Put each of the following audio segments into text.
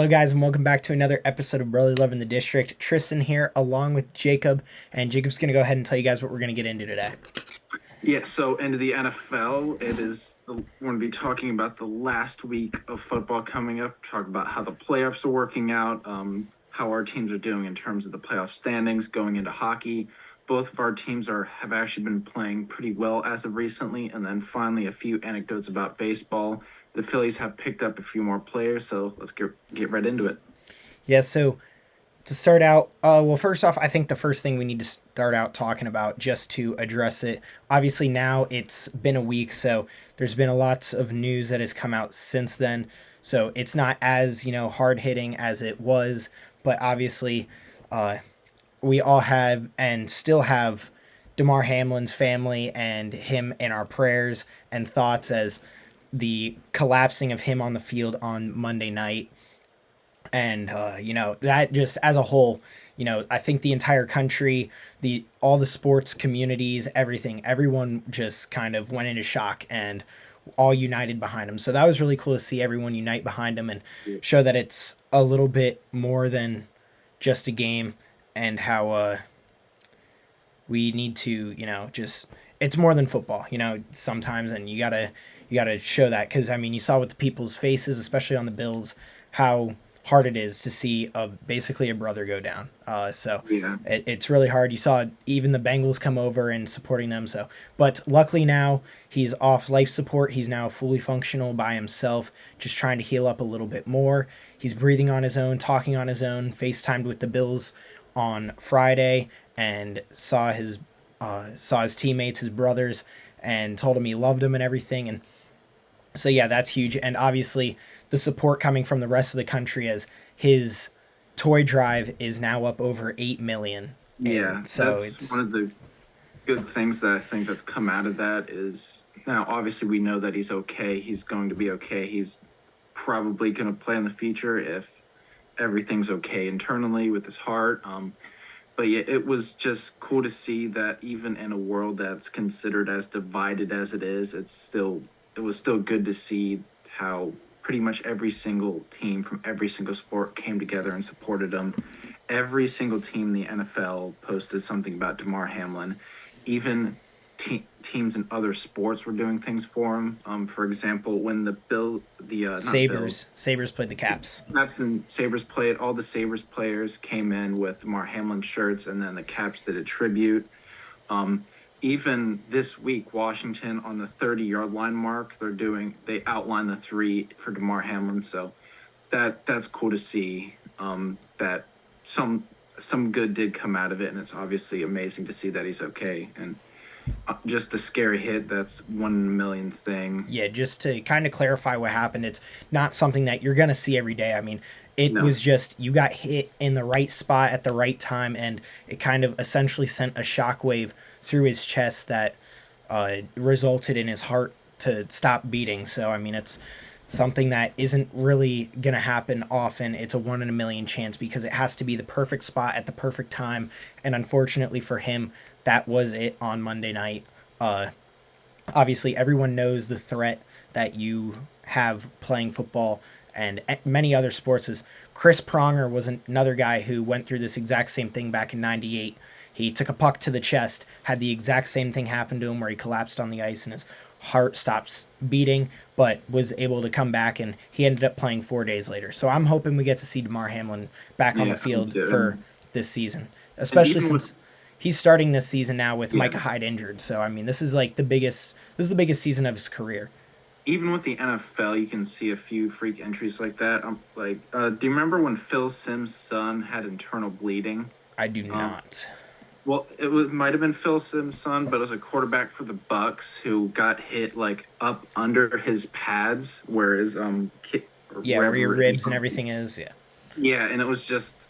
Hello, guys, and welcome back to another episode of Brotherly Love in the District. Tristan here, along with Jacob, and Jacob's going to go ahead and tell you guys what we're going to get into today. Yeah, so into the NFL, we're going to be talking about the last week of football coming up, talk about how the playoffs are working out, how our teams are doing in terms of the playoff standings going into hockey. Both of our teams have actually been playing pretty well as of recently, and then finally a few anecdotes about baseball. The Phillies have picked up a few more players, so let's get right into it. Yeah, so to start out, well, first off, I think the first thing we need to start out talking about, just to address it, obviously now it's been a week, so there's been a lot of news that has come out since then. So it's not as, hard hitting as it was, but obviously, uh, we all have and still have Damar Hamlin's family and him in our prayers and thoughts as the collapsing of him on the field on Monday night. And that just as a whole, I think the entire country, the all the sports communities, everyone just kind of went into shock and all united behind him. So that was really cool to see everyone unite behind him and show that it's a little bit more than just a game, and how we need to, just it's more than football, sometimes, and you gotta show that, because I mean, you saw with the people's faces, especially on the Bills, how hard it is to see basically a brother go down. So Yeah. it's really hard. You saw even the Bengals come over and supporting them. So, but luckily now he's off life support. He's now fully functional by himself, just trying to heal up a little bit more. He's breathing on his own, talking on his own. FaceTimed with the Bills on Friday and saw his teammates, his brothers, and told him he loved him and everything. And so yeah, that's huge. And obviously the support coming from the rest of the country, as his toy drive is now up over 8 million. Yeah, And so that's one it's of the good things that I think that's come out of that is now obviously we know that he's okay. He's going to be okay. He's probably going to play in the future if everything's okay internally with his heart. But yeah, it was just cool to see that even in a world that's considered as divided as it is, it was still good to see how pretty much every single team from every single sport came together and supported him. Every single team in the NFL posted something about Damar Hamlin. Even teams in other sports were doing things for him. For example, when the not Bills, Sabres played the Caps. Caps and Sabres played, all the Sabres players came in with Damar Hamlin shirts, and then the Caps did a tribute. Um, Even this week, Washington on the 30-yard line mark, they outline the three for Damar Hamlin. So that's cool to see. That some good did come out of it, and it's obviously amazing to see that he's okay. And just a scary hit. That's 1 million thing. Yeah, just to kind of clarify what happened, it's not something that you're going to see every day. I mean, it No. was just you got hit in the right spot at the right time, and it kind of essentially sent a shockwave through his chest that resulted in his heart to stop beating. So, I mean, it's something that isn't really going to happen often. It's a 1 in a million chance, because it has to be the perfect spot at the perfect time. And unfortunately for him, that was it on Monday night. Obviously, everyone knows the threat that you have playing football and many other sports. Is Chris Pronger was another guy who went through this exact same thing back in '98. He took a puck to the chest, had the exact same thing happen to him where he collapsed on the ice and his heart stops beating, but was able to come back, and he ended up playing 4 days later. So I'm hoping we get to see Damar Hamlin back on the Yeah, me field too. for this season, And especially even with since he's starting this season now with yeah, Micah Hyde injured. So I mean, this is like the biggest. This is the biggest season of his career. even with the NFL, you can see a few freak entries like that. Do you remember when Phil Simms' son had internal bleeding? I do Um, not. well, might have been Phil Simms' son, but it was a quarterback for the Bucks who got hit like up under his pads, where his or Yeah, where your wherever ribs and everything is. Yeah. yeah, and it was just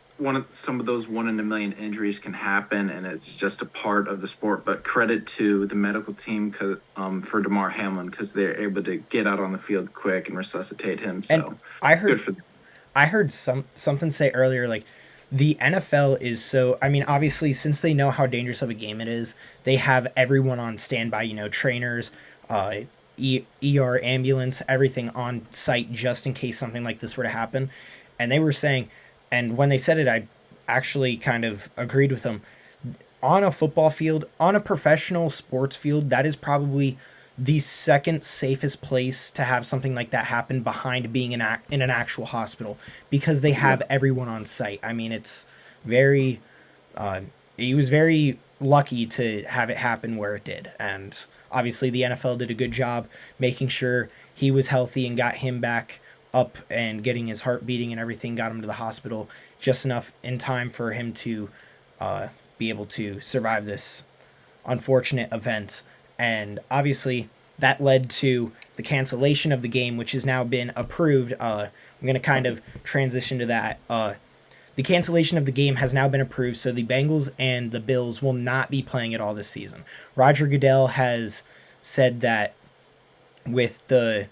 some of those 1 in a million injuries can happen, and it's just a part of the sport. But credit to the medical team for Damar Hamlin, because they're able to get out on the field quick and resuscitate him. And So I good heard for them. I heard something say earlier, like the NFL is so, I mean, obviously since they know how dangerous of a game it is, they have everyone on standby, trainers, uh ER ambulance, everything on site just in case something like this were to happen. And they were saying, and when they said it, I actually kind of agreed with them. On a football field, on a professional sports field, that is probably the second safest place to have something like that happen behind being in an actual hospital, because they Yeah. have everyone on site. I mean, it's very uh, he was very lucky to have it happen where it did. And obviously, the NFL did a good job making sure he was healthy and got him back up and getting his heart beating and everything, got him to the hospital just enough in time for him to uh, be able to survive this unfortunate event. And obviously, that led to the cancellation of the game, which has now been approved. I'm going to kind of transition to that. The cancellation of the game has now been approved, so the Bengals and the Bills will not be playing at all this season. Roger Goodell has said that with the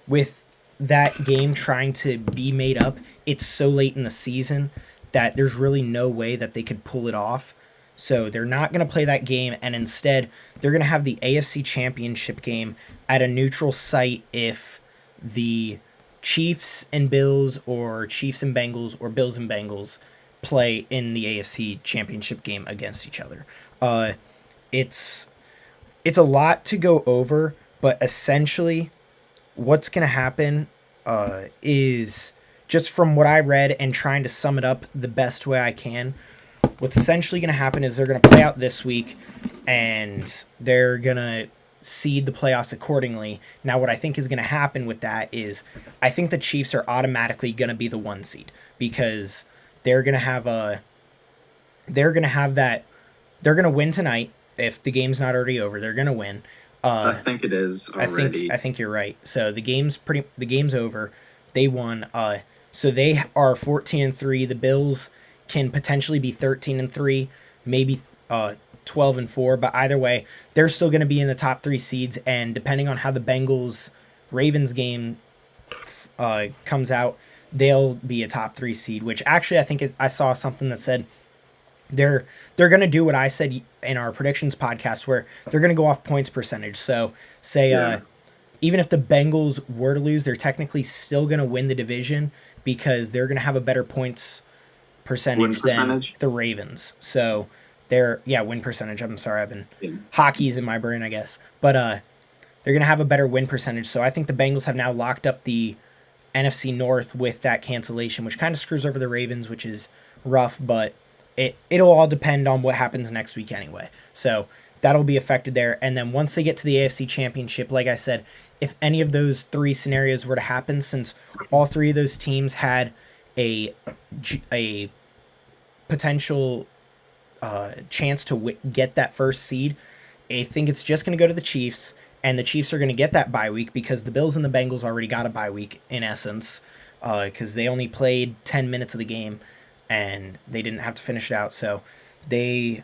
with that game trying to be made up, it's so late in the season that there's really no way that they could pull it off. So they're not going to play that game, and instead they're going to have the AFC Championship game at a neutral site if the Chiefs and Bills or Chiefs and Bengals or Bills and Bengals play in the AFC Championship game against each other. Uh, it's it's a lot to go over, but essentially what's going to happen is, just from what I read and trying to sum it up the best way I can, what's essentially going to happen is they're going to play out this week and they're going to seed the playoffs accordingly. Now, what I think is going to happen with that is I think the Chiefs are automatically going to be the one seed, because they're going to have a they're going to have that they're going to win tonight. If the game's not already over, they're going to win. I uh think it is I think already. I think you're right. So the game's over. They won. So they are 14-3. The Bills can potentially be 13-3, maybe 12-4. But either way, they're still going to be in the top three seeds. And depending on how the Bengals Ravens game comes out, they'll be a top three seed. Which actually I think I saw something that said they're they're going to do what I said in our predictions podcast, where they're going to go off points percentage. So say Yes. even if the Bengals were to lose, they're technically still going to win the division because they're going to have a better points Win percentage than percentage. the Ravens. So win percentage. I'm sorry, I've been Yeah. hockey's in my brain, I guess. But they're going to have a better win percentage. So I think the Bengals have now locked up the NFC North with that cancellation, which kind of screws over the Ravens, which is rough, but it'll all depend on what happens next week anyway. So that'll be affected there. And then once they get to the AFC Championship, like I said, if any of those three scenarios were to happen, since all three of those teams had a a potential chance to get that first seed, I think it's just going to go to the Chiefs, and the Chiefs are going to get that bye week because the Bills and the Bengals already got a bye week in essence, because they only played 10 minutes of the game and they didn't have to finish it out. So they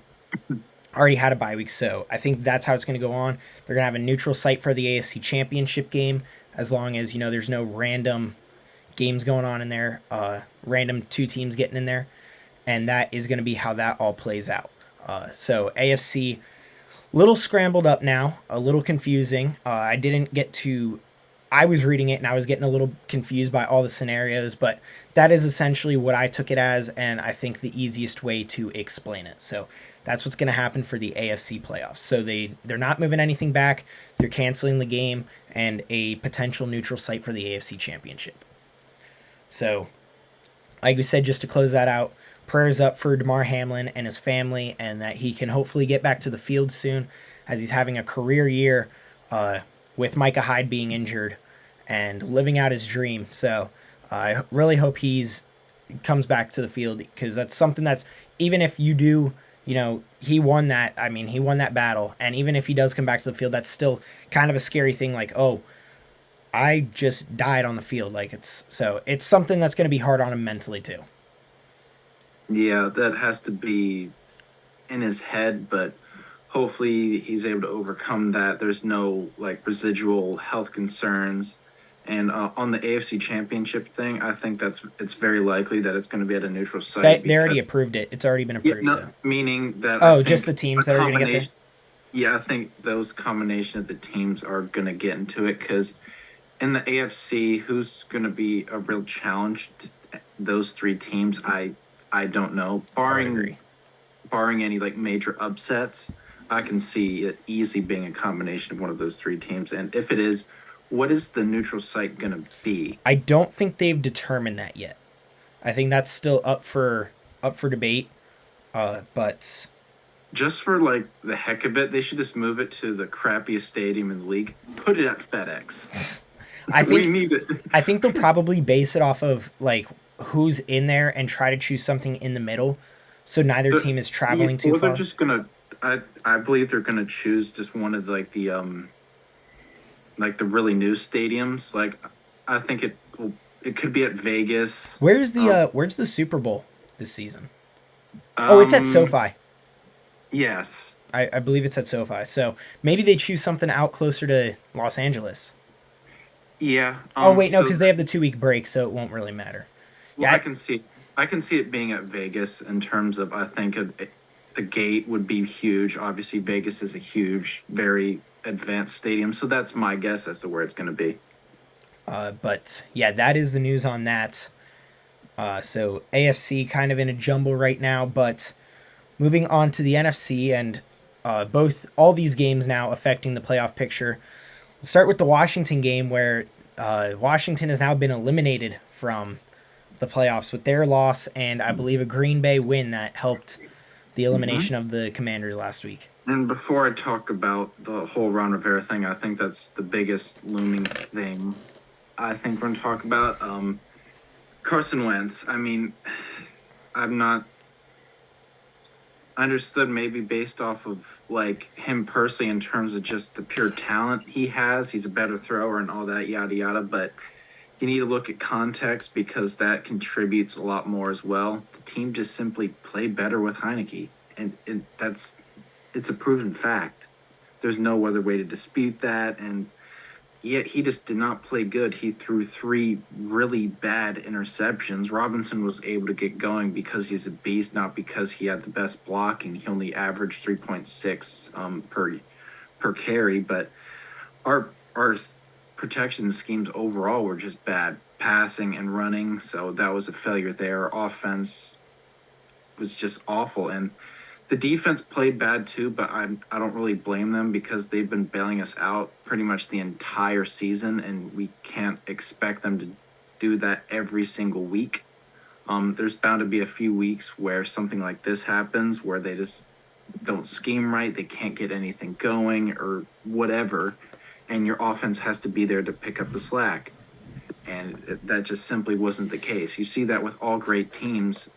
already had a bye week. So I think that's how it's going to go on. They're going to have a neutral site for the AFC Championship game, as long as there's no random games going on in there, random two teams getting in there, and that is going to be how that all plays out. So AFC, little scrambled up now, a little confusing. I didn't get to. I was reading it and I was getting a little confused by all the scenarios, but that is essentially what I took it as, and I think the easiest way to explain it. So that's what's going to happen for the AFC playoffs. So they're not moving anything back. They're canceling the game and a potential neutral site for the AFC Championship. So, like we said, just to close that out, prayers up for Damar Hamlin and his family, and that he can hopefully get back to the field soon, as he's having a career year with Micah Hyde being injured and living out his dream. So I really hope he's comes back to the field, because that's something that's, even if you do, he won that. I mean, he won that battle, and even if he does come back to the field, that's still kind of a scary thing. Like, oh, I just died on the field. Like, it's something that's going to be hard on him mentally too. Yeah, that has to be in his head, but hopefully he's able to overcome that. There's no like residual health concerns. And on the AFC Championship thing, I think it's very likely that it's going to be at a neutral site They already because approved it. It's already been yeah, approved. no, So, meaning that I oh, just think the a teams that are going to get there. combination. Yeah, I think those combination of the teams are going to get into it because in the AFC, who's going to be a real challenge those three teams, I don't know. I would Barring agree. barring any like major upsets, I can see it easily being a combination of one of those three teams. And if it is, what is the neutral site going to be? I don't think they've determined that yet. I think that's still up for debate. But Just for like the heck of it, they should just move it to the crappiest stadium in the league. Put it at FedEx. I We think need it. I think they'll probably base it off of like who's in there and try to choose something in the middle, so neither team is traveling too Or they're far. just gonna. I believe they're gonna choose just one of like the really new stadiums. Like I think it could be at Vegas. Where's the Super Bowl this season? Oh, it's at Um SoFi. yes. I believe it's at SoFi. So maybe they choose something out closer to Los Angeles. Yeah. Oh wait, no, So because they have the 2 week break, so it won't really matter. well, Yeah, I can see it being at Vegas in terms of I think the gate would be huge. Obviously, Vegas is a huge, very advanced stadium, so that's my guess as to where it's going to be. but yeah, that is the news on that. So AFC kind of in a jumble right now, but moving on to the NFC and both all these games now affecting the playoff picture. Let's start with the Washington game where Washington has now been eliminated from the playoffs with their loss and I believe a Green Bay win that helped the Mm-hmm. elimination of the Commanders last week. And before I talk about the whole Ron Rivera thing, I think that's the biggest looming thing I think we're going to talk about. Carson Wentz. I mean, I'm not understood maybe based off of like him personally in terms of just the pure talent he has. He's a better thrower and all that yada yada, but you need to look at context because that contributes a lot more as well. The team just simply played better with Heineke, and that's it's a proven fact. There's no other way to dispute that, and yet he just did not play good. He threw three really bad interceptions. Robinson was able to get going because he's a beast, not because he had the best blocking. He only averaged 3.6 per carry, but our protection schemes overall were just bad, passing and running. So that was a failure there. Offense was just awful, and the defense played bad too, but I don't really blame them because they've been bailing us out pretty much the entire season, and we can't expect them to do that every single week. There's bound to be a few weeks where something like this happens, where they just don't scheme right, they can't get anything going, or whatever, and your offense has to be there to pick up the slack. And that just simply wasn't the case. You see that with all great teams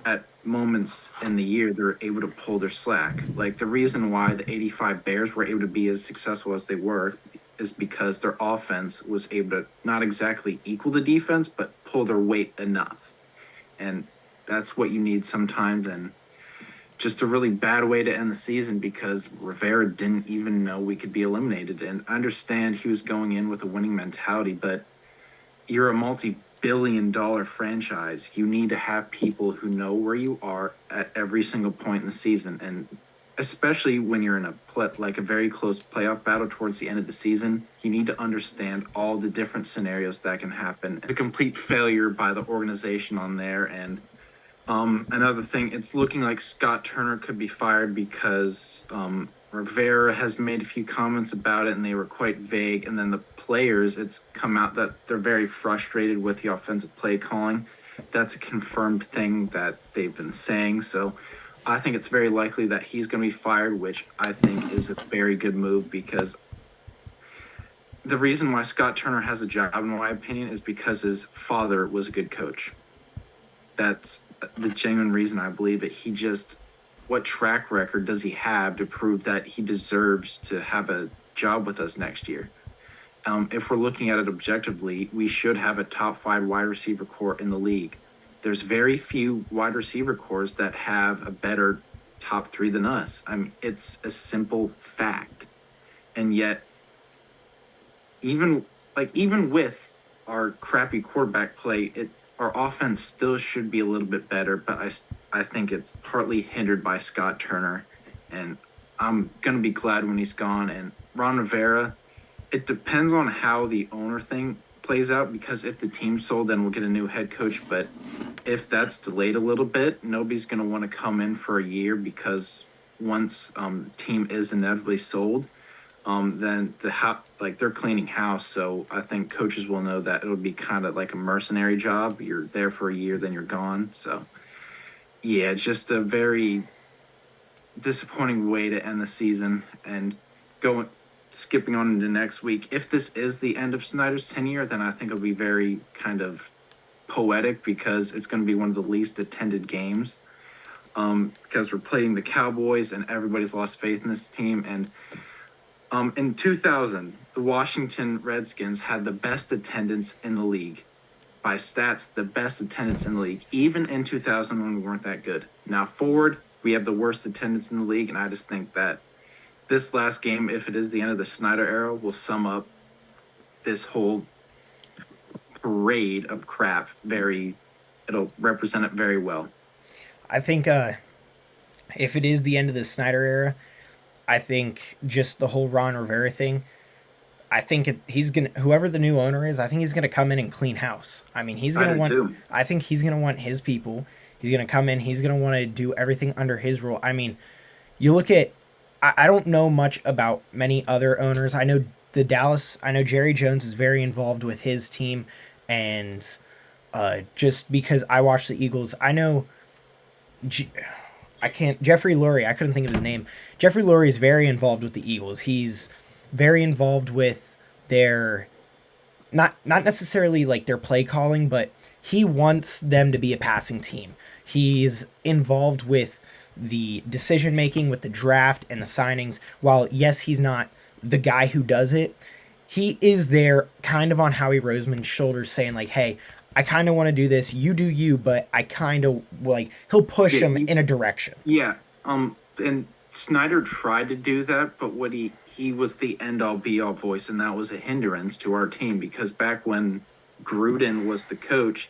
at moments in the year they're able to pull their slack. Like the reason why the 85 Bears were able to be as successful as they were is because their offense was able to not exactly equal the defense, but pull their weight enough. And that's what you need sometimes. And just a really bad way to end the season because Rivera didn't even know we could be eliminated. And I understand he was going in with a winning mentality, but you're a multi-billion-dollar franchise. You need to have people who know where you are at every single point in the season, and especially when you're in like a very close playoff battle towards the end of the season, you need to understand all the different scenarios that can happen. It's a complete failure by the organization on there, and another thing, it's looking like Scott Turner could be fired because Rivera has made a few comments about it and they were quite vague. And then the players, it's come out that they're very frustrated with the offensive play calling. That's a confirmed thing that they've been saying. So I think it's very likely that he's going to be fired, which I think is a very good move because the reason why Scott Turner has a job, in my opinion, is because his father was a good coach. That's the genuine reason I believe it. He just, what track record does he have to prove that he deserves to have a job with us next year? If we're looking at it objectively, we should have a top 5 wide receiver core in the league. There's very few wide receiver cores that have a better top 3 than us. I mean, it's a simple fact. And yet, even with our crappy quarterback play, our offense still should be a little bit better. But I think it's partly hindered by Scott Turner, and I'm gonna be glad when he's gone. And Ron Rivera, it depends on how the owner thing plays out, because if the team's sold, then we'll get a new head coach. But if that's delayed a little bit, nobody's going to want to come in for a year, because once team is inevitably sold, then like they're cleaning house. So I think coaches will know that it'll be kind of like a mercenary job. You're there for a year, then you're gone. So yeah, just a very disappointing way to end the season. And going skipping on into next week, if this is the end of Snyder's tenure, then I think it'll be very kind of poetic, because it's going to be one of the least attended games. Because we're playing the Cowboys and everybody's lost faith in this team. And in 2000, the Washington Redskins had the best attendance in the league. By stats, the best attendance in the league, even in 2000 when we weren't that good. Now, forward, we have the worst attendance in the league, and I just think that this last game, if it is the end of the Snyder era, will sum up this whole parade of crap it'll represent it very well. I think if it is the end of the Snyder era, I think just the whole Ron Rivera thing. I think he's gonna, whoever the new owner is, I think he's gonna come in and clean house. I mean, he's I gonna do want. too. I think he's gonna want his people. He's gonna come in. He's gonna want to do everything under his rule. I mean, you look at. I don't know much about many other owners. I know the Dallas. I know Jerry Jones is very involved with his team, and just because I watch the Eagles, I know. I can't. Jeffrey Lurie. I couldn't think of his name. Jeffrey Lurie is very involved with the Eagles. He's very involved with their not necessarily like their play calling, but he wants them to be a passing team. He's involved with the decision making with the draft and the signings. While yes, he's not the guy who does it, he is there kind of on Howie Roseman's shoulders saying like, "Hey, I kind of want to do this. You do you, but I kind of like." He'll push Yeah, him in a direction. yeah. And Snyder tried to do that, but what he was the end all be all voice, and that was a hindrance to our team, because back when Gruden was the coach,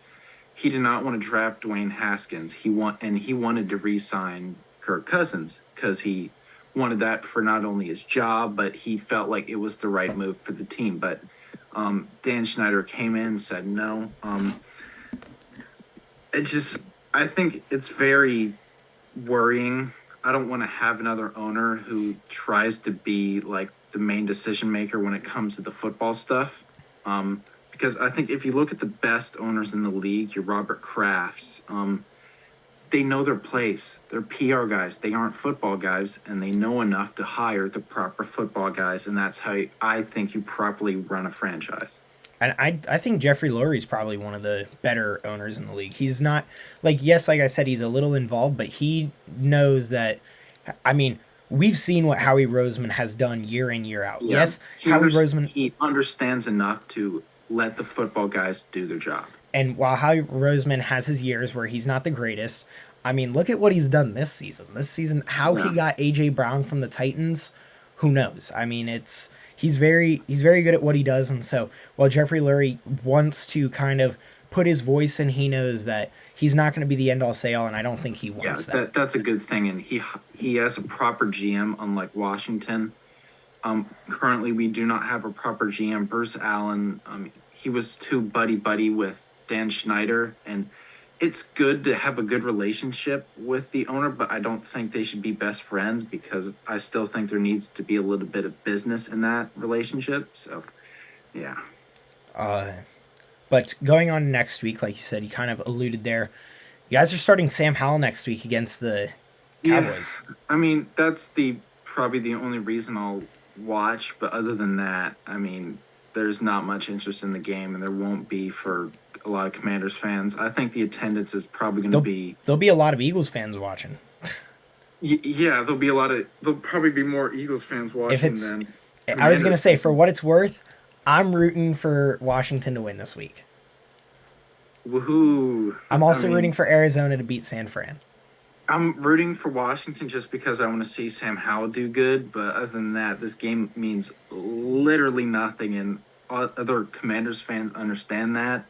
he did not want to draft Dwayne Haskins. He wanted to re-sign Kirk Cousins, because he wanted that for not only his job, but he felt like it was the right move for the team. But Dan Schneider came in and said no. It just, I think it's very worrying. I don't want to have another owner who tries to be like the main decision maker when it comes to the football stuff. Because I think if you look at the best owners in the league, your Robert Krafts, they know their place. They're PR guys. They aren't football guys, and they know enough to hire the proper football guys. And that's how I think you properly run a franchise. And I think Jeffrey Lurie is probably one of the better owners in the league. He's not like, yes, like I said, he's a little involved, but he knows that. I mean, we've seen what Howie Roseman has done year in year out. Yeah, Yes, Howie Roseman, he understands enough to let the football guys do their job. and while Howie Roseman has his years where he's not the greatest, I mean, look at what he's done this season. This season, how he Yeah, got AJ Brown from the Titans, who knows? I mean, he's very good at what he does, and so while Jeffrey Lurie wants to kind of put his voice in, he knows that he's not going to be the end all say all, and I don't think he yeah, wants that. that's a good thing, and he has a proper GM, unlike Washington. Currently, we do not have a proper GM. Bruce Allen, he was too buddy buddy with Dan Schneider, and it's good to have a good relationship with the owner, but I don't think they should be best friends, because I still think there needs to be a little bit of business in that relationship. So, yeah. Uh, but going on next week, like you said, you kind of alluded there. You guys are starting Sam Howell next week against the Yeah, Cowboys. I mean, that's the probably the only reason I'll watch, but other than that, I mean, there's not much interest in the game, and there won't be for a lot of Commanders fans. I think the attendance is probably going to There'll be, there'll be a lot of Eagles fans watching. yeah, there'll probably be more Eagles fans If watching it's, than I was gonna Commanders say, for fans. what it's worth, I'm rooting for Washington to win this week. Woohoo! I'm I also rooting mean, for Arizona to beat San Fran. I'm rooting for Washington just because I want to see Sam Howell do good. But other than that, this game means literally nothing, and other Commanders fans understand that.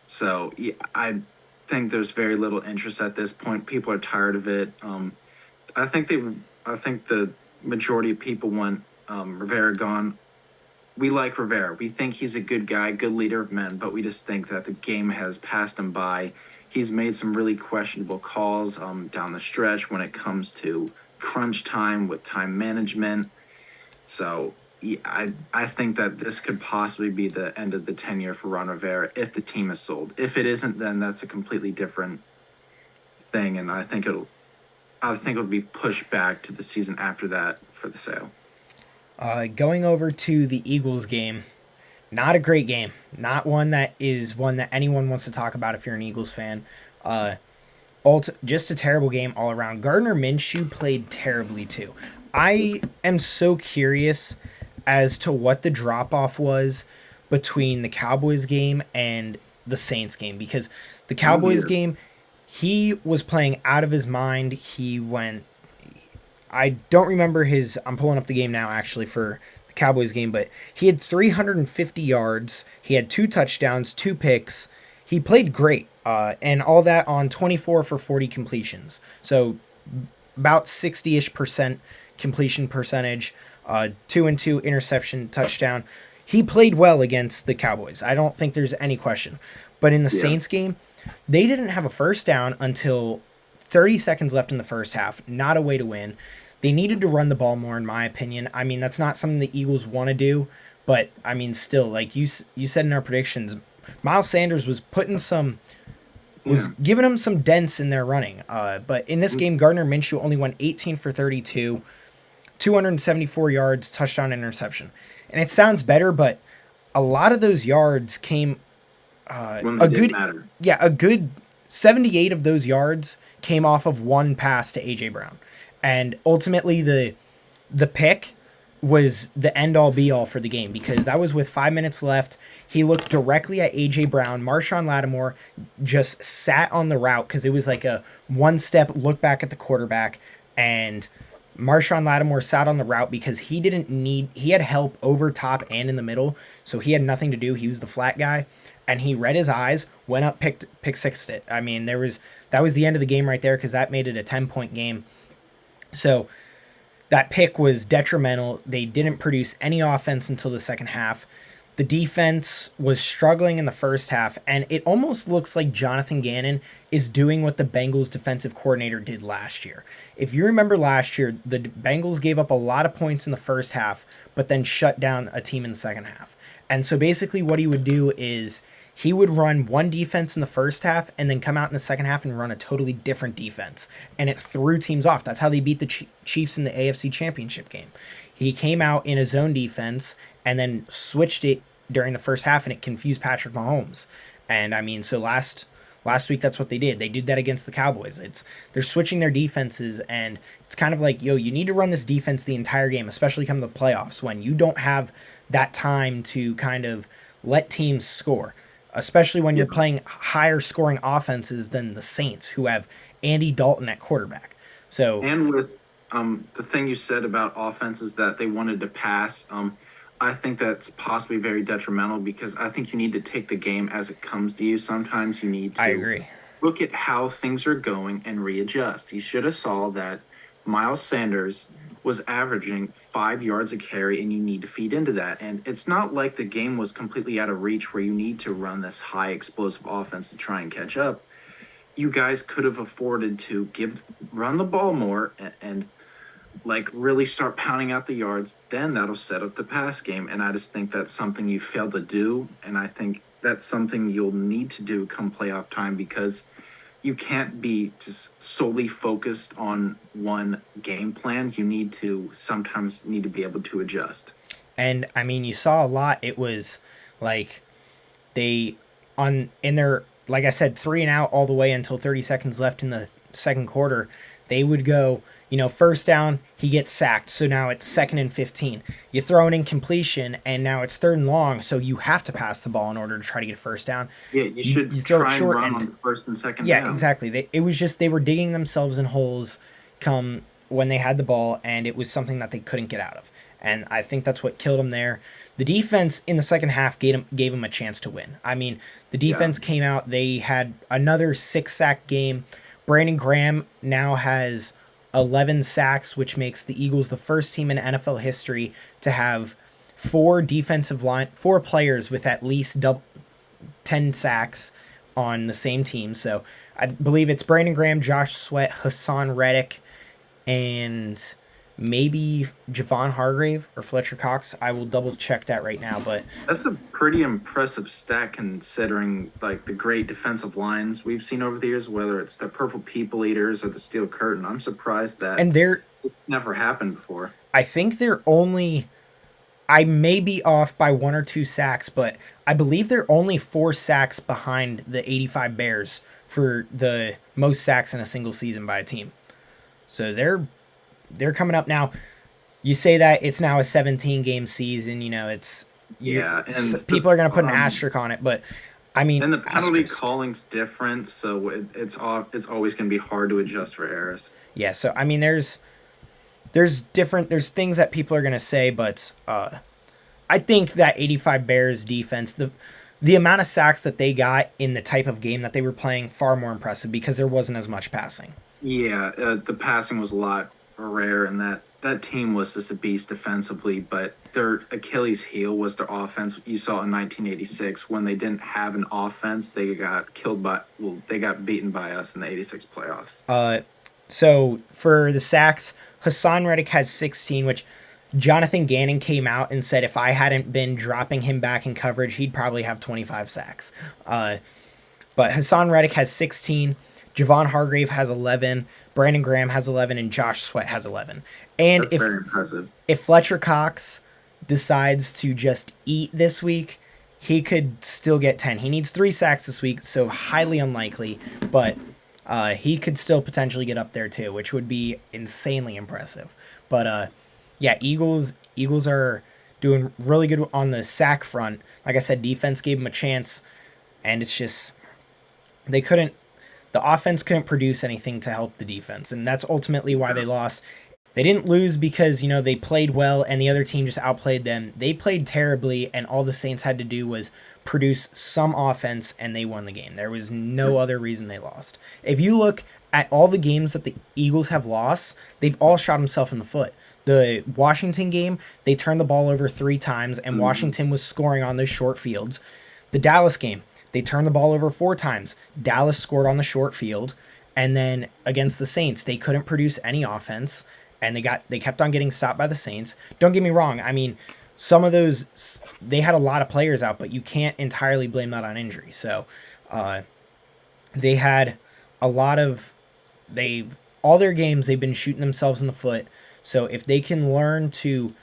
So yeah, I think there's very little interest at this point. People are tired of it. I think they, I think the majority of people want Rivera gone. we like Rivera. We think he's a good guy, good leader of men, but we just think that the game has passed him by. He's made some really questionable calls down the stretch when it comes to crunch time with time management. So yeah, I think that this could possibly be the end of the tenure for Ron Rivera if the team is sold. If it isn't, then that's a completely different thing, and I think it'll be pushed back to the season after that for the sale. Going over to the Eagles game, not a great game. Not one that anyone wants to talk about if you're an Eagles fan. Uh, just a terrible game all around. Gardner Minshew played terribly too. I am so curious as to what the drop off was between the Cowboys game and the Saints game, because the Oh Cowboys dear. game, he was playing out of his mind. He went, I don't remember his. I'm pulling up the game now actually for the Cowboys game, but he had 350 yards. He had two touchdowns, two picks. He played great, and all that on 24 for 40 completions. So about 60-ish% completion percentage. 2 and 2 interception touchdown. He played well against the Cowboys. I don't think there's any question. But in the Yeah. Saints game, they didn't have a first down until 30 seconds left in the first half. Not a way to win. They needed to run the ball more, in my opinion. I mean, that's not something the Eagles want to do, but I mean, still, like you said in our predictions, Miles Sanders was Yeah. giving them some dents in their running. But in this game, Gardner Minshew only went 18 for 32, 274 yards, touchdown, interception. And it sounds better, but a lot of those yards came When they a didn't good matter. yeah, a good 78 of those yards came off of one pass to AJ Brown. And ultimately the pick was the end all be all for the game, because that was with 5 minutes left. He looked directly at AJ Brown. Marshawn Lattimore just sat on the route because it was like a one step look back at the quarterback, and Marshawn Lattimore sat on the route because he had help over top and in the middle, so he had nothing to do. He was the flat guy, and he read his eyes, went up, pick sixed it. I mean, that was the end of the game right there, because that made it a 10-point game. So that pick was detrimental. They didn't produce any offense until the second half. The defense was struggling in the first half, and it almost looks like Jonathan Gannon is doing what the Bengals defensive coordinator did last year. If you remember last year, the Bengals gave up a lot of points in the first half, but then shut down a team in the second half. And so basically, what he would do is he would run one defense in the first half and then come out in the second half and run a totally different defense. And it threw teams off. That's how they beat the Chiefs in the AFC Championship game. He came out in a zone defense and then switched it during the first half, and it confused Patrick Mahomes. And I mean, so last week that's what they did. They did that against the Cowboys. They're switching their defenses, and it's kind of like, yo, you need to run this defense the entire game, especially come the playoffs when you don't have that time to kind of let teams score, especially when Yeah. you're playing higher scoring offenses than the Saints, who have Andy Dalton at quarterback. So And with the thing you said about offenses that they wanted to pass, I think that's possibly very detrimental because I think you need to take the game as it comes to you. Sometimes you need I to agree. look at how things are going and readjust. You should have saw that Miles Sanders was averaging 5 yards a carry, and you need to feed into that. And it's not like the game was completely out of reach where you need to run this high explosive offense to try and catch up. You guys could have afforded to run the ball more and like really start pounding out the yards. Then that'll set up the pass game. And I just think that's something you failed to do. And I think that's something you'll need to do come playoff time because you can't be just solely focused on one game plan. You need to sometimes need to be able to adjust. And I mean, you saw a lot. It was like they on in their, like I said, 3 and out all the way until 30 seconds left in the second quarter. They would go, first down, he gets sacked, so now it's 2nd and 15. You throw an incompletion, and now it's 3rd and long, so you have to pass the ball in order to try to get a first down. Yeah, you You should throw it try and short, run on and the first and second yeah, down. exactly. It was just they were digging themselves in holes come when they had the ball, and it was something that they couldn't get out of. And I think that's what killed them there. The defense in the second half gave them a chance to win. I mean, the Yeah. defense came out. They had another 6-sack game. Brandon Graham now has 11 sacks, which makes the Eagles the first team in NFL history to have four players with at least 10 sacks on the same team. So I believe it's Brandon Graham, Josh Sweat, Hassan Reddick, and maybe Javon Hargrave or Fletcher Cox. I will double check that right now, but That's a pretty impressive stat considering like the great defensive lines we've seen over the years, whether it's the Purple People Eaters or the Steel Curtain. I'm surprised that and they're it's never happened before. I think they're only I may be off by one or two sacks, but I believe they're only 4 sacks behind the 85 Bears for the most sacks in a single season by a team. So they're coming up now. You say that it's now a 17 game season. It's Yeah, and people are going to put an asterisk on it, but I mean, and the penalty asterisk. calling's different, so it's always going to be hard to adjust for errors. Yeah. So I mean, there's things that people are going to say, but I think that 85 Bears defense, the amount of sacks that they got in the type of game that they were playing, far more impressive because there wasn't as much passing. Yeah, the passing was a lot rare, and that team was just a beast defensively. But their Achilles heel was their offense. You saw in 1986 when they didn't have an offense, they got they got beaten by us in the '86 playoffs. So for the sacks, Hassan Reddick has 16, which Jonathan Gannon came out and said if I hadn't been dropping him back in coverage, he'd probably have 25 sacks. But Hassan Reddick has 16. Javon Hargrave has 11. Brandon Graham has 11, and Josh Sweat has 11. And That's very impressive. if Fletcher Cox decides to just eat this week, he could still get 10. He needs 3 sacks this week, so highly unlikely, but he could still potentially get up there too, which would be insanely impressive. But yeah, Eagles are doing really good on the sack front. Like I said, defense gave them a chance, and it's just they couldn't. The offense couldn't produce anything to help the defense, and that's ultimately why they lost. They didn't lose because they played well and the other team just outplayed them. They played terribly, and all the Saints had to do was produce some offense, and they won the game. There was no other reason they lost. If you look at all the games that the Eagles have lost, they've all shot themselves in the foot. The Washington game, they turned the ball over 3 times, and Washington was scoring on those short fields. The Dallas game, they turned the ball over 4 times. Dallas scored on the short field. And then against the Saints, they couldn't produce any offense, and they kept on getting stopped by the Saints. Don't get me wrong. I mean, some of those, they had a lot of players out, but you can't entirely blame that on injury. So they had a lot of, all their games, they've been shooting themselves in the foot. So if they can learn to,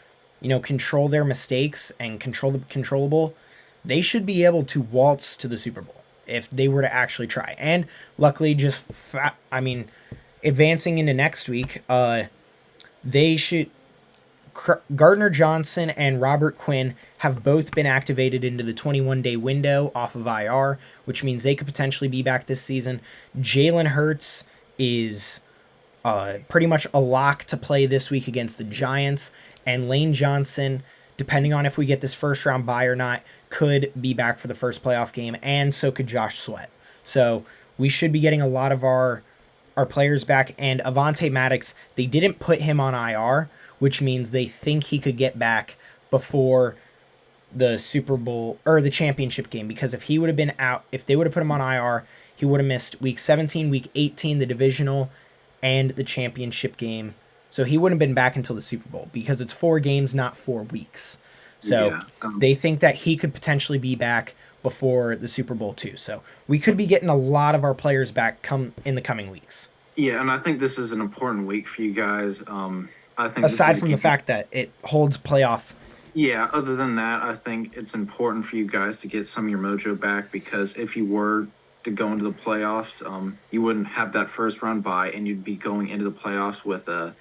control their mistakes and control the controllable, they should be able to waltz to the Super Bowl if they were to actually try. And luckily, advancing into next week, they should. Gardner Johnson and Robert Quinn have both been activated into the 21-day window off of IR, which means they could potentially be back this season. Jalen Hurts is pretty much a lock to play this week against the Giants, and Lane Johnson, depending on if we get this first round bye or not, could be back for the first playoff game, and so could Josh Sweat. So we should be getting a lot of our players back. And Avonte Maddox, they didn't put him on IR, which means they think he could get back before the Super Bowl or the championship game, because if he would have been out, if they would have put him on IR, he would have missed week 17, week 18, the divisional, and the championship game. So he wouldn't have been back until the Super Bowl because it's 4 games, not 4 weeks. So they think that he could potentially be back before the Super Bowl too. So we could be getting a lot of our players back come in the coming weeks. Yeah, and I think this is an important week for you guys. I think aside from the fact that it holds playoff. Yeah, other than that, I think it's important for you guys to get some of your mojo back, because if you were to go into the playoffs, you wouldn't have that first round bye, and you'd be going into the playoffs with a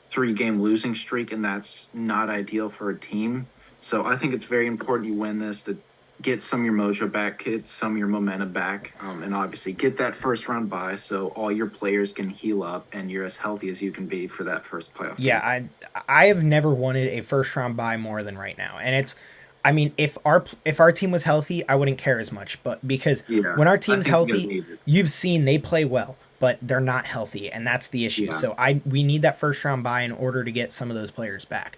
3-game losing streak, and that's not ideal for a team. So I think it's very important you win this to get some of your mojo back, get some of your momentum back, and obviously get that first round bye so all your players can heal up and you're as healthy as you can be for that first playoff game. Yeah, I have never wanted a first round bye more than right now. And it's, I mean, if our team was healthy, I wouldn't care as much. But because when our team's healthy, you've seen they play well, but they're not healthy, and that's the issue. Yeah. So we need that first round bye in order to get some of those players back.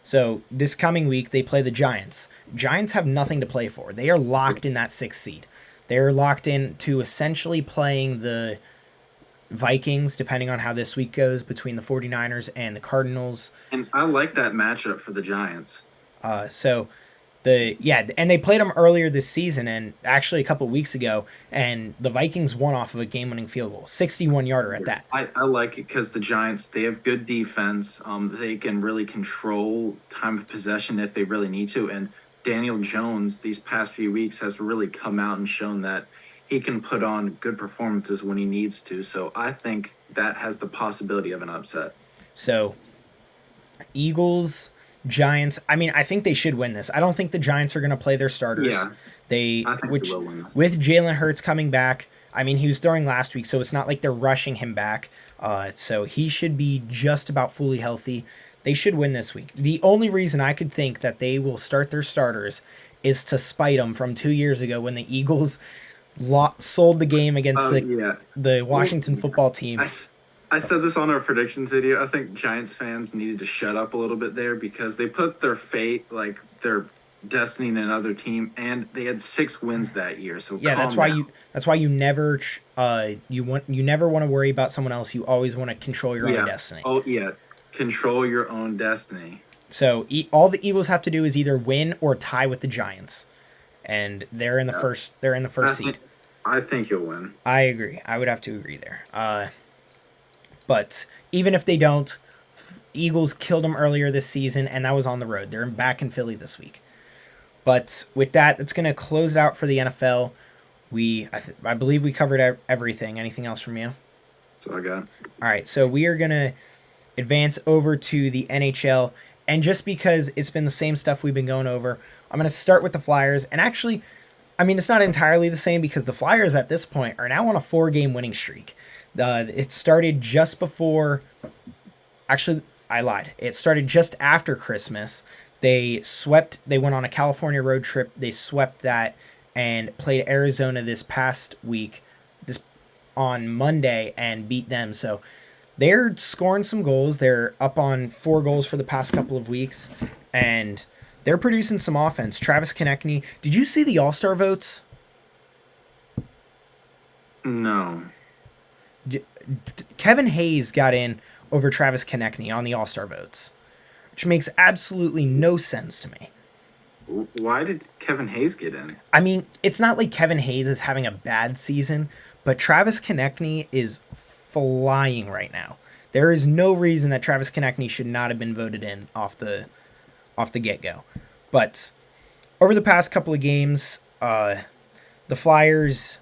So this coming week they play the Giants. Giants have nothing to play for. They are locked in that 6th seed. They're locked in to essentially playing the Vikings, depending on how this week goes between the 49ers and the Cardinals. And I like that matchup for the Giants. So and they played them earlier this season and actually a couple weeks ago, and the Vikings won off of a game-winning field goal, 61-yarder at Yeah. that. I like it because the Giants, they have good defense. They can really control time of possession if they really need to. And Daniel Jones, these past few weeks, has really come out and shown that he can put on good performances when he needs to. So I think that has the possibility of an upset. So Eagles, Giants. I mean, I think they should win this. I don't think the Giants are going to play their starters. Yeah, They I think they which will win. with Jalen Hurts coming back. I mean, he was throwing last week, so it's not like they're rushing him back. So he should be just about fully healthy. They should win this week. The only reason I could think that they will start their starters is to spite them from 2 years ago when the Eagles sold the game against Yeah. the Well, Washington football team. I, I said this on our predictions video. I think Giants fans needed to shut up a little bit there because they put their fate, like their destiny, in another team, and they had 6 wins that year. So Yeah, calm down. that's why you never you never want to worry about someone else. You always want to control your own Yeah. destiny. Oh yeah. Control your own destiny. So all the Eagles have to do is either win or tie with the Giants, and they're in the Yeah. first. They're in the I first think seed. I think you'll win. I agree. I would have to agree there. But even if they don't, Eagles killed them earlier this season, and that was on the road. They're back in Philly this week. But with that, that's going to close it out for the NFL. I believe we covered everything. Anything else from you? So I got. All right, so we are going to advance over to the NHL. And just because it's been the same stuff we've been going over, I'm going to start with the Flyers. And actually, I mean, it's not entirely the same because the Flyers at this point are now on a 4-game winning streak. It started just before. Actually, I lied. It started just after Christmas. They went on a California road trip. They swept that and played Arizona this past week, this on Monday, and beat them. So they're scoring some goals. They're up on 4 goals for the past couple of weeks, and they're producing some offense. Travis Konechny. Did you see the All-Star votes? No. Kevin Hayes got in over Travis Konechny on the All-Star votes, which makes absolutely no sense to me. Why did Kevin Hayes get in? I mean, it's not like Kevin Hayes is having a bad season, but Travis Konechny is flying right now. There is no reason that Travis Konechny should not have been voted in off the get-go. But over the past couple of games, the Flyers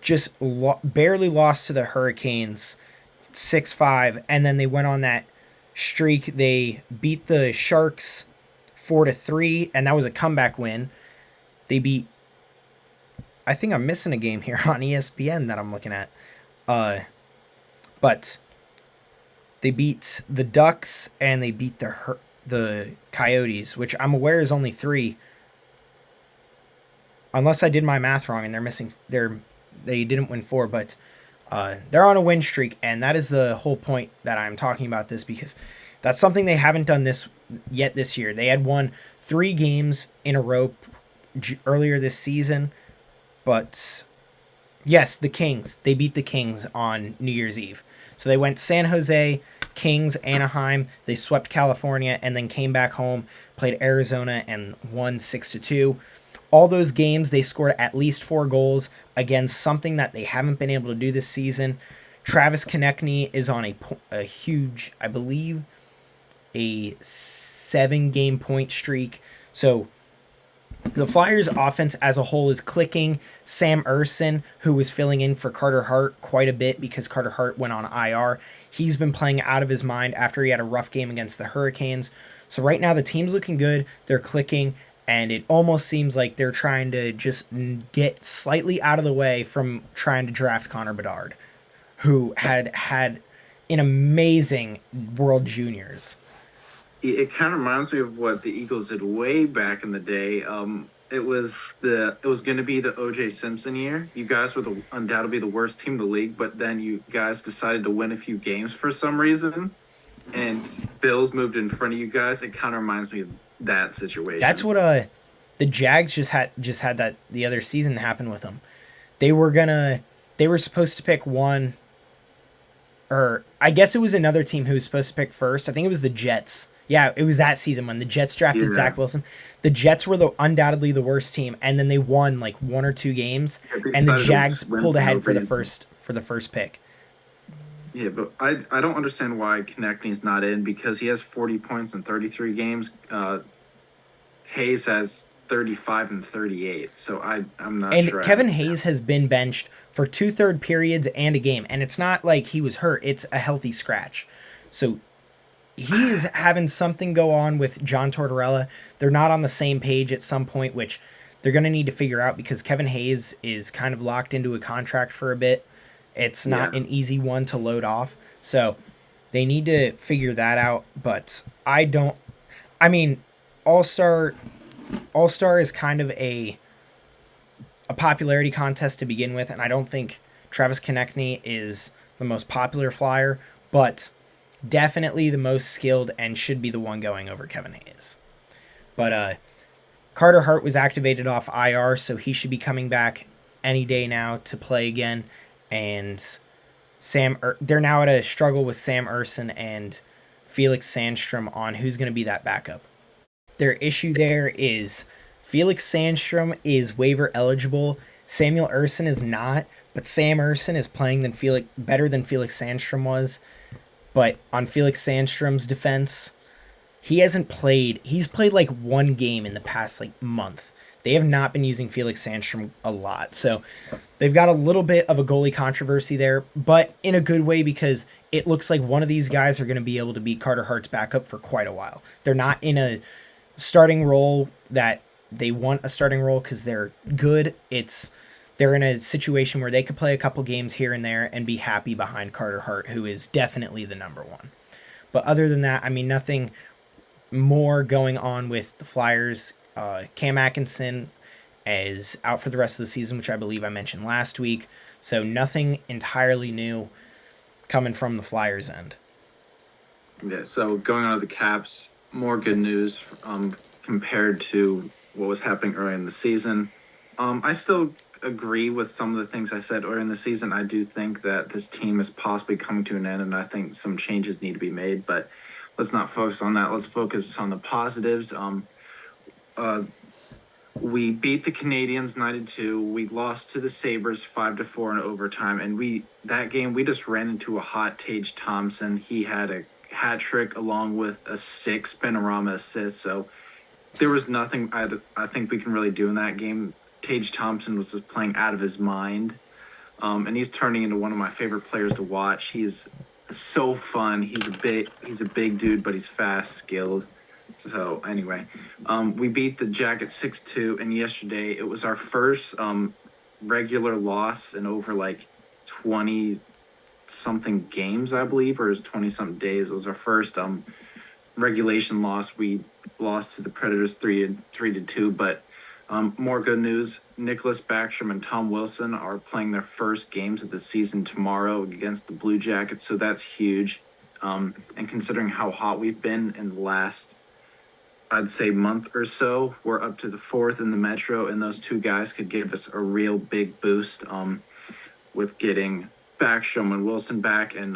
just barely lost to the Hurricanes 6-5, and then they went on that streak. They beat the Sharks 4-3, and that was a comeback win. They beat. I think I'm missing a game here on ESPN that I'm looking at. But they beat the Ducks and they beat the Coyotes, which I'm aware is only 3. Unless I did my math wrong and they didn't win 4, but they're on a win streak, and that is the whole point that I'm talking about this, because that's something they haven't done this year. They had won 3 games in a row earlier this season, but yes, the Kings. They beat the Kings on New Year's Eve. So they went San Jose, Kings, Anaheim. They swept California and then came back home, played Arizona, and won 6-2. All those games, they scored at least 4 goals against something that they haven't been able to do this season. Travis Konechny is on a huge, I believe, a 7-game point streak. So the Flyers offense as a whole is clicking. Sam Erson, who was filling in for Carter Hart quite a bit because Carter Hart went on IR, he's been playing out of his mind after he had a rough game against the Hurricanes. So right now the team's looking good. They're clicking, and it almost seems like they're trying to just get slightly out of the way from trying to draft Connor Bedard, who had an amazing World Juniors. It kind of reminds me of what the Eagles did way back in the day. It was going to be the O.J. Simpson year. You guys were undoubtedly the worst team in the league, but then you guys decided to win a few games for some reason. and Bills moved in front of you guys, it kind of reminds me of that That's situation. what the Jags just had that the other season happen with them. They were gonna they were supposed to pick one, or I guess it was another team who was supposed to pick first. I think it was the Jets. Yeah, it was that season when the Jets drafted Yeah. Zach Wilson. The Jets were the undoubtedly the worst team, and then they won like one or two games, They and the decided to Jags just win pulled for no ahead for the reason. first pick. Yeah, but I don't understand why Konechny's not in because he has 40 points in 33 games. Hayes has 35 and 38. So I'm not And sure I Kevin understand. Hayes has been benched for two-third periods and a game, and it's not like he was hurt; it's a healthy scratch. So he is having something go on with John Tortorella. They're not on the same page at some point, which they're going to need to figure out because Kevin Hayes is kind of locked into a contract for a bit. It's not Yeah. an easy one to load off. So they need to figure that out. But I don't. I mean, All Star All Star is kind of a popularity contest to begin with, and I don't think Travis Konechny is the most popular flyer, but definitely the most skilled and should be the one going over Kevin Hayes. But Carter Hart was activated off IR, so he should be coming back any day now to play again. And they're now at a struggle with Sam Urson and Felix Sandstrom on who's going to be that backup. Their issue there is Felix Sandstrom is waiver eligible. Samuel Urson is not, but Sam Urson is playing better than Felix Sandstrom was. But on Felix Sandstrom's defense, he hasn't played. He's played like one game in the past like month. They have not been using Felix Sandstrom a lot. So they've got a little bit of a goalie controversy there, but in a good way because it looks like one of these guys are going to be able to be Carter Hart's backup for quite a while. They're not in a starting role that they want a starting role because they're good. They're in a situation where they could play a couple games here and there and be happy behind Carter Hart, who is definitely the number one. But other than that, I mean, nothing more going on with the Flyers. Cam Atkinson is out for the rest of the season, which I believe I mentioned last week. So nothing entirely new coming from the Flyers' end. Yeah. So going on to the Caps, more good news compared to what was happening earlier in the season. I still agree with some of the things I said earlier in the season. I do think that this team is possibly coming to an end, and I think some changes need to be made. But let's not focus on that. Let's focus on the positives. Uh, we beat the Canadians 9-2. We lost to the Sabres 5-4 in overtime, and that game we just ran into a hot Tage Thompson. He had a hat trick along with a 6 Panorama assist. So there was nothing I think we can really do in that game. Tage Thompson was just playing out of his mind, and he's turning into one of my favorite players to watch. He's so fun. He's a big dude, but he's fast, skilled. So anyway, we beat the Jackets 6-2, and yesterday it was our first regular loss in over like 20 something games, I believe, or is 20 something days. It was our first regulation loss. We lost to the Predators 3-2, but more good news. Nicholas Backstrom and Tom Wilson are playing their first games of the season tomorrow against the Blue Jackets, so that's huge. And considering how hot we've been in the last, I'd say, month or so, we're up to the fourth in the Metro, and those two guys could give us a real big boost with getting Backstrom and Wilson back, and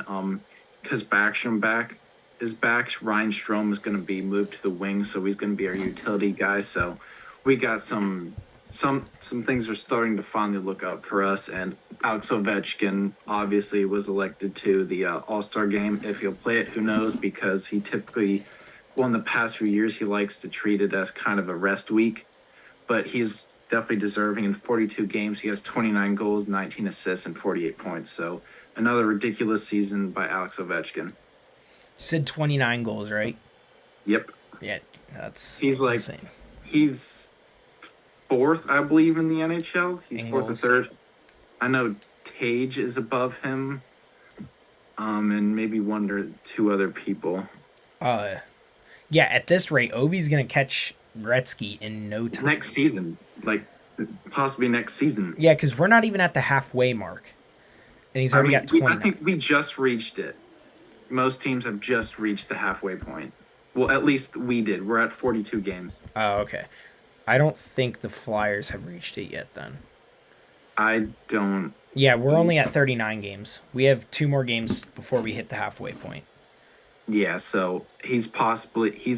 because Backstrom is back, Ryan Strome is going to be moved to the wing, so he's going to be our utility guy. So we got some things are starting to finally look up for us. And Alex Ovechkin obviously was elected to the All-Star game. If he'll play it, who knows? Because he typically, well, in the past few years, he likes to treat it as kind of a rest week. But he's definitely deserving. In 42 games, he has 29 goals, 19 assists, and 48 points. So another ridiculous season by Alex Ovechkin. You said 29 goals, right? Yep. Yeah, that's He's like insane. he's fourth, I believe, in the NHL. He's In fourth or goals. third. I know Tage is above him, and maybe one or two other people. Uh, yeah, at this rate, Ovi's gonna catch Gretzky in no time. Next season, like possibly next season. Yeah, because we're not even at the halfway mark, and he's I already mean, got I 29. think we just reached it. Most teams have just reached the halfway point. Well, at least we did. We're at 42 games. Oh, okay. I don't think the Flyers have reached it yet then. I don't. Yeah, we're only at 39 games. We have 2 more games before we hit the halfway point. Yeah, so he's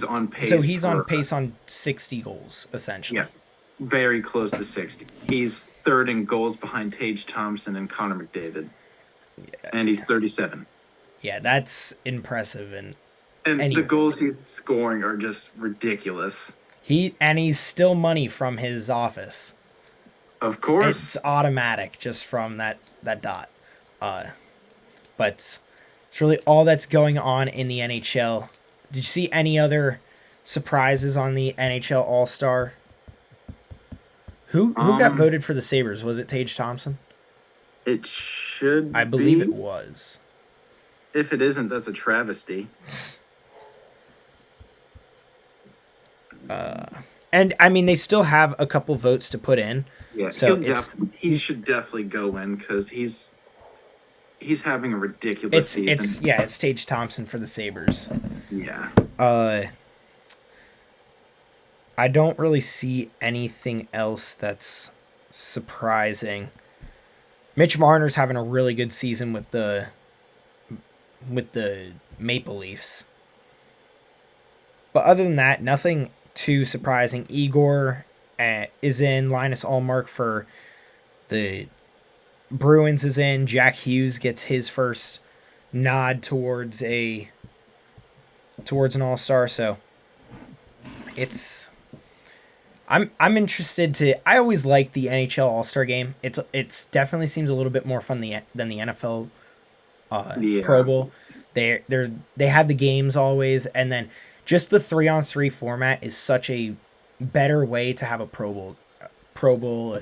on pace. So he's on pace on 60 goals, essentially. Yeah, very close to 60. He's third in goals behind Tage Thompson and Connor McDavid. Yeah. And he's 37. Yeah, that's impressive. And the goals he's scoring are just ridiculous. He's still money from his office. Of course. It's automatic just from that dot. But it's really all that's going on in the NHL. Did you see any other surprises on the NHL All-Star? Who got voted for the Sabres? Was it Tage Thompson? It should I believe it was. If it isn't, that's a travesty. And I mean, they still have a couple votes to put in. Yeah, so he should definitely go in because he's having a ridiculous season. It's Tage Thompson for the Sabres. Yeah. I don't really see anything else that's surprising. Mitch Marner's having a really good season with the Maple Leafs. But other than that, nothing too surprising. Igor is in. Linus Ullmark for the Bruins is in. Jack Hughes gets his first nod towards an All-Star. So I'm interested to. I always like the NHL All-Star game. It's definitely seems a little bit more fun than the NFL Pro Bowl. They have the games always, and then just the 3-on-3 format is such a better way to have a Pro Bowl,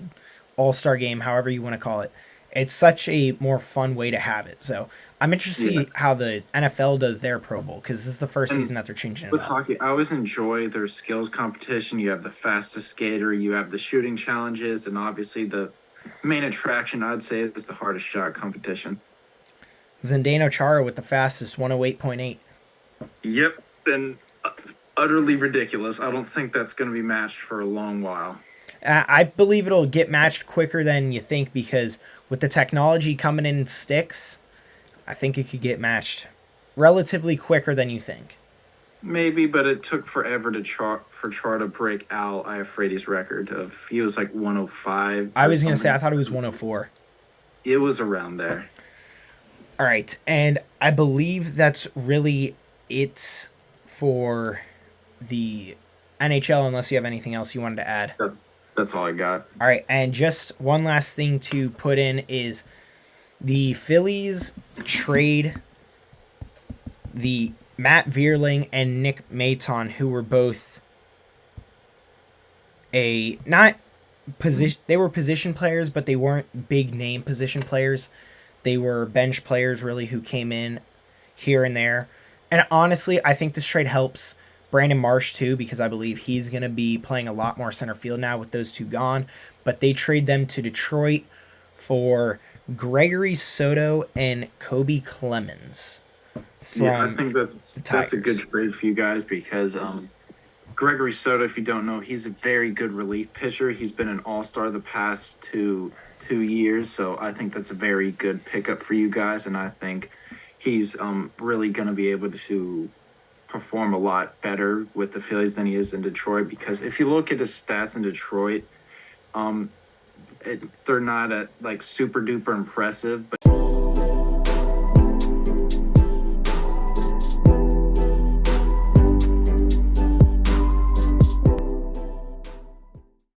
All-Star game, however you want to call it. It's such a more fun way to have it. So I'm interested to see how the NFL does their Pro Bowl because this is the first season that they're changing it with up. Hockey, I always enjoy their skills competition. You have the fastest skater, you have the shooting challenges, and obviously the main attraction, I'd say, is the hardest shot competition. Zdeno Chara with the fastest 108.8. Yep, and utterly ridiculous. I don't think that's going to be matched for a long while. I believe it'll get matched quicker than you think because with the technology coming in sticks, I think it could get matched relatively quicker than you think. Maybe, but it took forever for Char to break Al Iafrady's record of he was like 105. I was going to say I thought it was 104. It was around there. All right, and I believe that's really it for the NHL unless you have anything else you wanted to add. That's all I got. All right, and just one last thing to put in is the Phillies trade the Matt Vierling and Nick Maton, who were both they were position players, but they weren't big name position players. They were bench players, really, who came in here and there. And honestly, I think this trade helps Brandon Marsh, too, because I believe he's going to be playing a lot more center field now with those two gone. But they trade them to Detroit for Gregory Soto and Kobe Clemens. I think that's a good trade for you guys because Gregory Soto, if you don't know, he's a very good relief pitcher. He's been an all-star the past two years, so I think that's a very good pickup for you guys, and I think he's really going to be able to perform a lot better with the Phillies than he is in Detroit because if you look at his stats in Detroit, they're not like super duper impressive, but